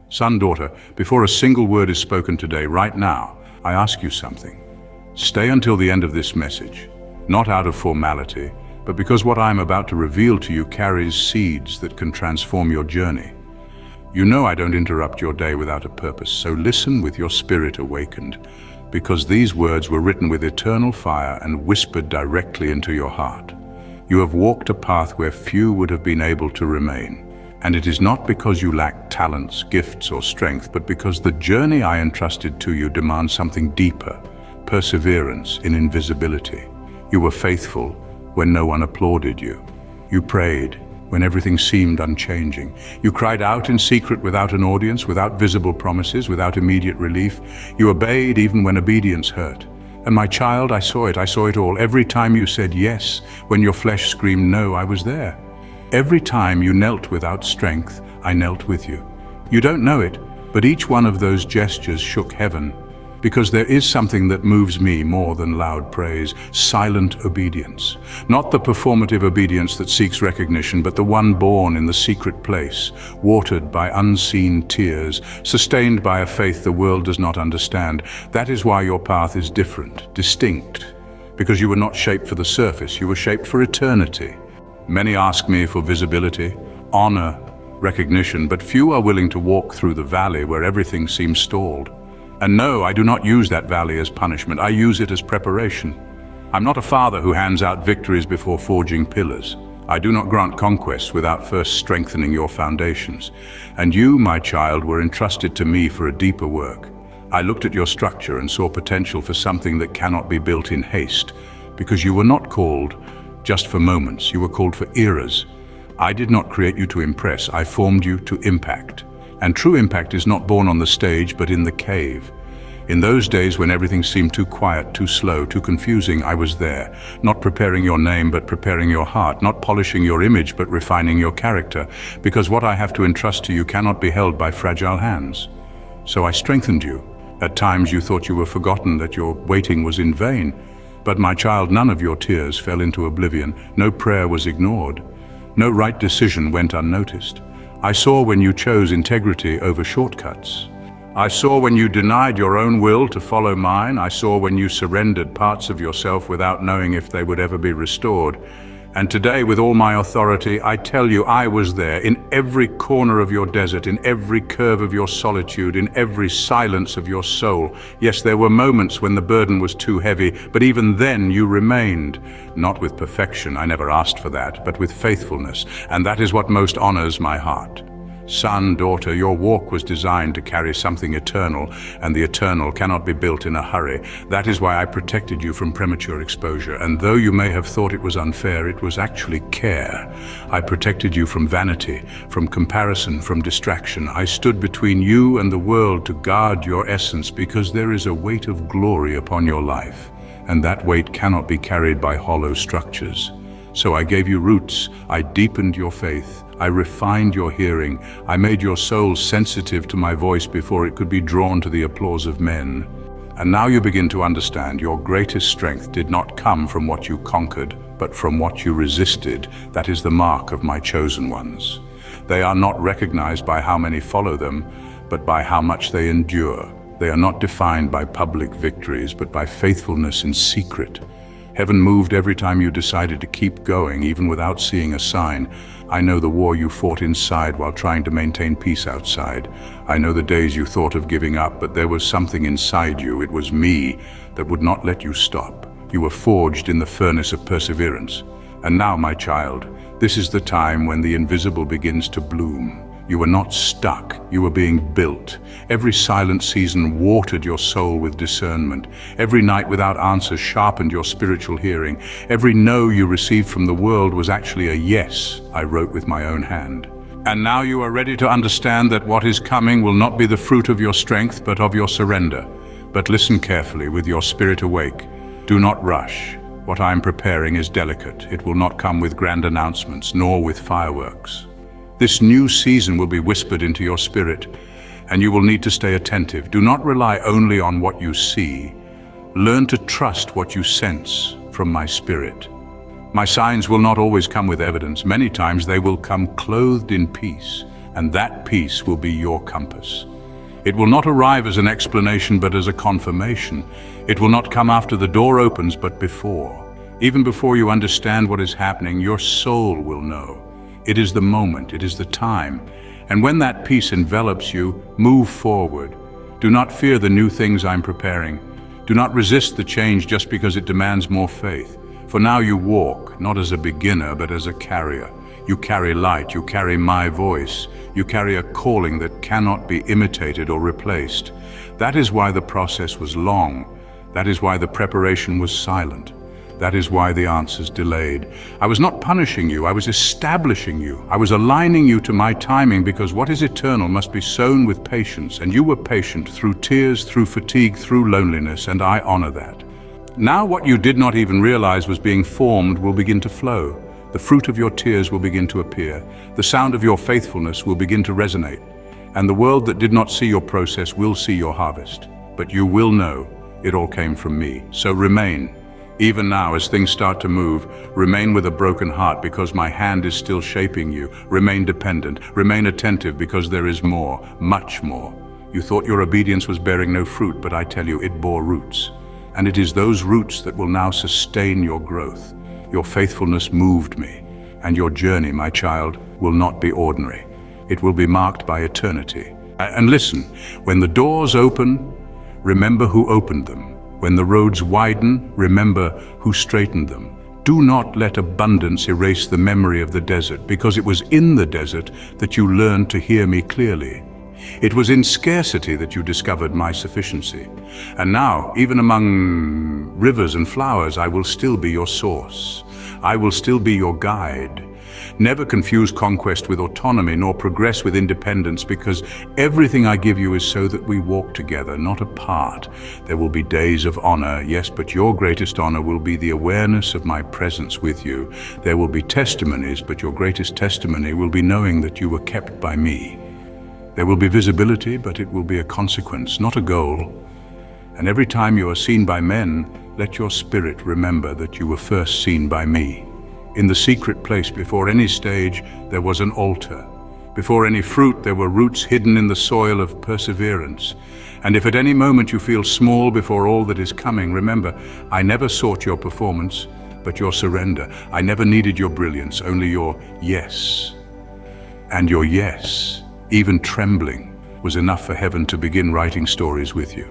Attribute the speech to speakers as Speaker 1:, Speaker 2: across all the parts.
Speaker 1: Son, daughter, before a single word is spoken today, right now, I ask you something. Stay until the end of this message, not out of formality, but because what I am about to reveal to you carries seeds that can transform your journey. You know I don't interrupt your day without a purpose, so listen with your spirit awakened, because these words were written with eternal fire and whispered directly into your heart. You have walked a path where few would have been able to remain. And it is not because you lack talents, gifts, or strength, but because the journey I entrusted to you demands something deeper, perseverance in invisibility. You were faithful when no one applauded you. You prayed when everything seemed unchanging. You cried out in secret without an audience, without visible promises, without immediate relief. You obeyed even when obedience hurt. And my child, I saw it all. Every time you said yes, when your flesh screamed no, I was there. Every time you knelt without strength, I knelt with you. You don't know it, but each one of those gestures shook heaven, because there is something that moves me more than loud praise, silent obedience. Not the performative obedience that seeks recognition, but the one born in the secret place, watered by unseen tears, sustained by a faith the world does not understand. That is why your path is different, distinct, because you were not shaped for the surface, you were shaped for eternity. Many ask me for visibility, honor, recognition, but few are willing to walk through the valley where everything seems stalled. And no, I do not use that valley as punishment. I use it as preparation. I'm not a father who hands out victories before forging pillars. I do not grant conquests without first strengthening your foundations. And you, my child, were entrusted to me for a deeper work. I looked at your structure and saw potential for something that cannot be built in haste, because you were not called just for moments, you were called for eras. I did not create you to impress, I formed you to impact. And true impact is not born on the stage, but in the cave. In those days when everything seemed too quiet, too slow, too confusing, I was there, not preparing your name, but preparing your heart, not polishing your image, but refining your character, because what I have to entrust to you cannot be held by fragile hands. So I strengthened you. At times you thought you were forgotten, that your waiting was in vain. But my child, none of your tears fell into oblivion. No prayer was ignored. No right decision went unnoticed. I saw when you chose integrity over shortcuts. I saw when you denied your own will to follow mine. I saw when you surrendered parts of yourself without knowing if they would ever be restored. And today, with all my authority, I tell you I was there in every corner of your desert, in every curve of your solitude, in every silence of your soul. Yes, there were moments when the burden was too heavy, but even then you remained. Not with perfection, I never asked for that, but with faithfulness, and that is what most honors my heart. Son, daughter, your walk was designed to carry something eternal, and the eternal cannot be built in a hurry. That is why I protected you from premature exposure, and though you may have thought it was unfair, it was actually care. I protected you from vanity, from comparison, from distraction. I stood between you and the world to guard your essence, because there is a weight of glory upon your life, and that weight cannot be carried by hollow structures. So I gave you roots, I deepened your faith, I refined your hearing, I made your soul sensitive to my voice before it could be drawn to the applause of men. And now you begin to understand your greatest strength did not come from what you conquered, but from what you resisted. That is the mark of my chosen ones. They are not recognized by how many follow them, but by how much they endure. They are not defined by public victories, but by faithfulness in secret. Heaven moved every time you decided to keep going, even without seeing a sign. I know the war you fought inside while trying to maintain peace outside. I know the days you thought of giving up, but there was something inside you, it was me, that would not let you stop. You were forged in the furnace of perseverance. And now, my child, this is the time when the invisible begins to bloom. You were not stuck, you were being built. Every silent season watered your soul with discernment. Every night without answers sharpened your spiritual hearing. Every no you received from the world was actually a yes I wrote with my own hand. And now you are ready to understand that what is coming will not be the fruit of your strength, but of your surrender. But listen carefully with your spirit awake. Do not rush. What I am preparing is delicate. It will not come with grand announcements, nor with fireworks. This new season will be whispered into your spirit, and you will need to stay attentive. Do not rely only on what you see. Learn to trust what you sense from my spirit. My signs will not always come with evidence. Many times they will come clothed in peace, and that peace will be your compass. It will not arrive as an explanation but as a confirmation. It will not come after the door opens but before. Even before you understand what is happening, your soul will know. It is the moment, it is the time. And when that peace envelops you, move forward. Do not fear the new things I'm preparing. Do not resist the change just because it demands more faith. For now you walk, not as a beginner, but as a carrier. You carry light, you carry my voice. You carry a calling that cannot be imitated or replaced. That is why the process was long. That is why the preparation was silent. That is why the answers delayed. I was not punishing you, I was establishing you. I was aligning you to my timing, because what is eternal must be sown with patience, and you were patient through tears, through fatigue, through loneliness, and I honor that. Now what you did not even realize was being formed will begin to flow. The fruit of your tears will begin to appear. The sound of your faithfulness will begin to resonate. And the world that did not see your process will see your harvest. But you will know it all came from me. So remain. Even now, as things start to move, remain with a broken heart, because my hand is still shaping you. Remain dependent, remain attentive, because there is more, much more. You thought your obedience was bearing no fruit, but I tell you, it bore roots. And it is those roots that will now sustain your growth. Your faithfulness moved me, and your journey, my child, will not be ordinary. It will be marked by eternity. And listen, when the doors open, remember who opened them. When the roads widen, remember who straightened them. Do not let abundance erase the memory of the desert, because it was in the desert that you learned to hear me clearly. It was in scarcity that you discovered my sufficiency. And now, even among rivers and flowers, I will still be your source. I will still be your guide. Never confuse conquest with autonomy, nor progress with independence, because everything I give you is so that we walk together, not apart. There will be days of honor, yes, but your greatest honor will be the awareness of my presence with you. There will be testimonies, but your greatest testimony will be knowing that you were kept by me. There will be visibility, but it will be a consequence, not a goal. And every time you are seen by men, let your spirit remember that you were first seen by me. In the secret place, before any stage, there was an altar. Before any fruit, there were roots hidden in the soil of perseverance. And if at any moment you feel small before all that is coming, remember, I never sought your performance, but your surrender. I never needed your brilliance, only your yes. And your yes, even trembling, was enough for heaven to begin writing stories with you.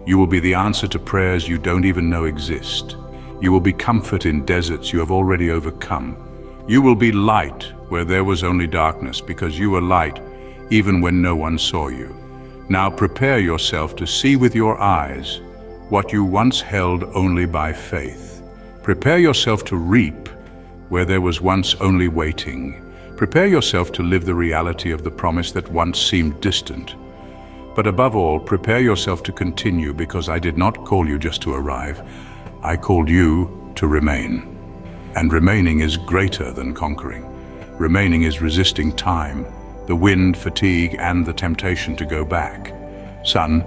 Speaker 1: You will be the answer to prayers you don't even know exist. You will be comfort in deserts you have already overcome. You will be light where there was only darkness, because you were light even when no one saw you. Now prepare yourself to see with your eyes what you once held only by faith. Prepare yourself to reap where there was once only waiting. Prepare yourself to live the reality of the promise that once seemed distant. But above all, prepare yourself to continue, because I did not call you just to arrive. I called you to remain. And remaining is greater than conquering. Remaining is resisting time, the wind, fatigue, and the temptation to go back. Son,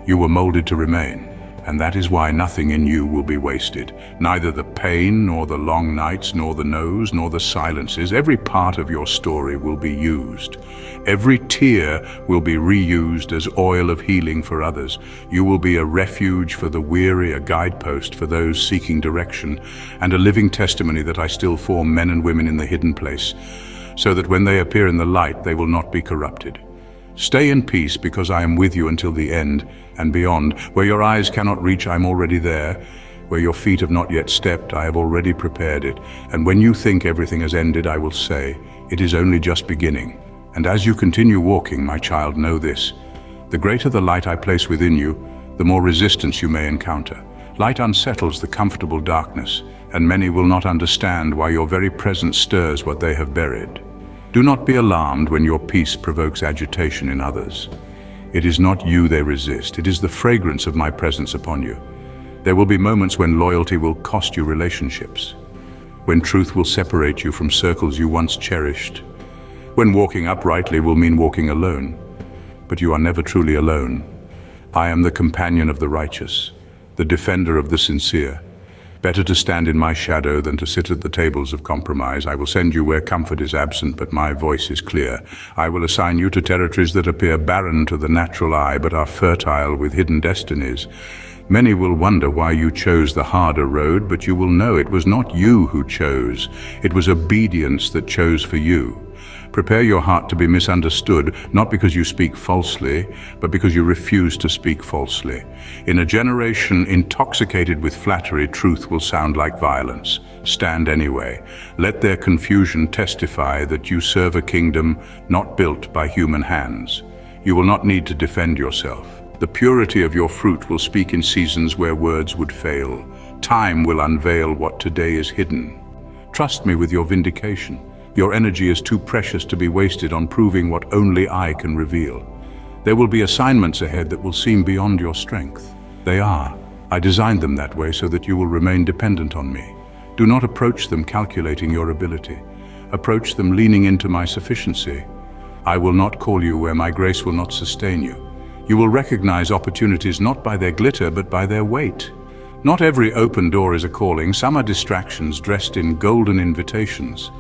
Speaker 1: you were molded to remain, and that is why nothing in you will be wasted. Neither the pain, nor the long nights, nor the no's, nor the silences. Every part of your story will be used. Every tear will be reused as oil of healing for others. You will be a refuge for the weary, a guidepost for those seeking direction, and a living testimony that I still form men and women in the hidden place, so that when they appear in the light, they will not be corrupted. Stay in peace, because I am with you until the end and beyond. Where your eyes cannot reach, I am already there. Where your feet have not yet stepped, I have already prepared it. And when you think everything has ended, I will say, it is only just beginning. And as you continue walking, my child, know this: the greater the light I place within you, the more resistance you may encounter. Light unsettles the comfortable darkness, and many will not understand why your very presence stirs what they have buried. Do not be alarmed when your peace provokes agitation in others. It is not you they resist, it is the fragrance of my presence upon you. There will be moments when loyalty will cost you relationships, when truth will separate you from circles you once cherished, when walking uprightly will mean walking alone. But you are never truly alone. I am the companion of the righteous, the defender of the sincere. Better to stand in my shadow than to sit at the tables of compromise. I will send you where comfort is absent, but my voice is clear. I will assign you to territories that appear barren to the natural eye, but are fertile with hidden destinies. Many will wonder why you chose the harder road, but you will know it was not you who chose. It was obedience that chose for you. Prepare your heart to be misunderstood, not because you speak falsely, but because you refuse to speak falsely. In a generation intoxicated with flattery, truth will sound like violence. Stand anyway. Let their confusion testify that you serve a kingdom not built by human hands. You will not need to defend yourself. The purity of your fruit will speak in seasons where words would fail. Time will unveil what today is hidden. Trust me with your vindication. Your energy is too precious to be wasted on proving what only I can reveal. There will be assignments ahead that will seem beyond your strength. They are. I designed them that way so that you will remain dependent on me. Do not approach them calculating your ability. Approach them leaning into my sufficiency. I will not call you where my grace will not sustain you. You will recognize opportunities not by their glitter, but by their weight. Not every open door is a calling. Some are distractions dressed in golden invitations.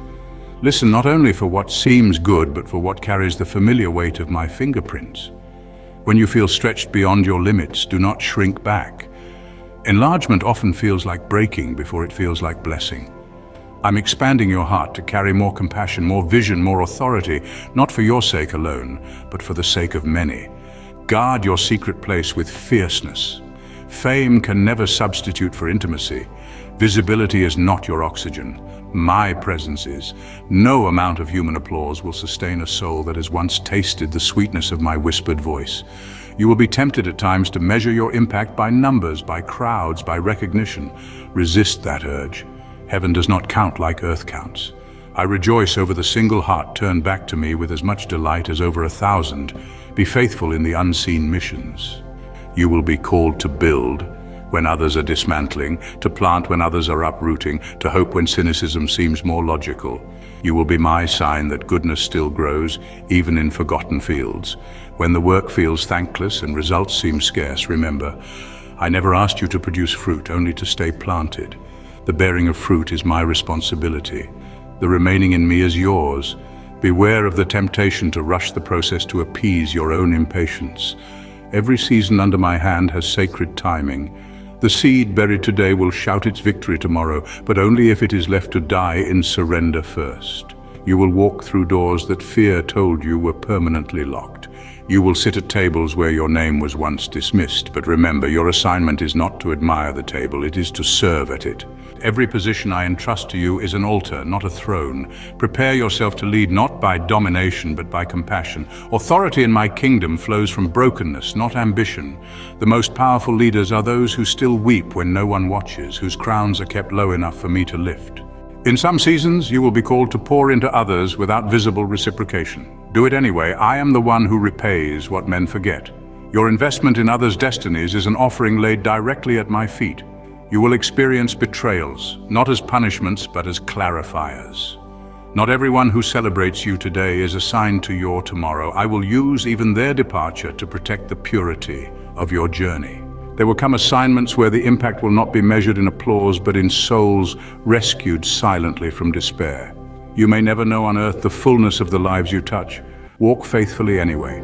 Speaker 1: Listen not only for what seems good, but for what carries the familiar weight of my fingerprints. When you feel stretched beyond your limits, do not shrink back. Enlargement often feels like breaking before it feels like blessing. I'm expanding your heart to carry more compassion, more vision, more authority, not for your sake alone, but for the sake of many. Guard your secret place with fierceness. Fame can never substitute for intimacy. Visibility is not your oxygen. My presence is. No amount of human applause will sustain a soul that has once tasted the sweetness of my whispered voice. You will be tempted at times to measure your impact by numbers, by crowds, by recognition. Resist that urge. Heaven does not count like earth counts. I rejoice over the single heart turned back to me with as much delight as over 1,000. Be faithful in the unseen missions. You will be called to build when others are dismantling, to plant when others are uprooting, to hope when cynicism seems more logical. You will be my sign that goodness still grows, even in forgotten fields. When the work feels thankless and results seem scarce, remember, I never asked you to produce fruit, only to stay planted. The bearing of fruit is my responsibility. The remaining in me is yours. Beware of the temptation to rush the process to appease your own impatience. Every season under my hand has sacred timing. The seed buried today will shout its victory tomorrow, but only if it is left to die in surrender first. You will walk through doors that fear told you were permanently locked. You will sit at tables where your name was once dismissed, but remember, your assignment is not to admire the table, it is to serve at it. Every position I entrust to you is an altar, not a throne. Prepare yourself to lead not by domination, but by compassion. Authority in my kingdom flows from brokenness, not ambition. The most powerful leaders are those who still weep when no one watches, whose crowns are kept low enough for me to lift. In some seasons, you will be called to pour into others without visible reciprocation. Do it anyway. I am the one who repays what men forget. Your investment in others' destinies is an offering laid directly at my feet. You will experience betrayals, not as punishments, but as clarifiers. Not everyone who celebrates you today is assigned to your tomorrow. I will use even their departure to protect the purity of your journey. There will come assignments where the impact will not be measured in applause, but in souls rescued silently from despair. You may never know on earth the fullness of the lives you touch. Walk faithfully anyway.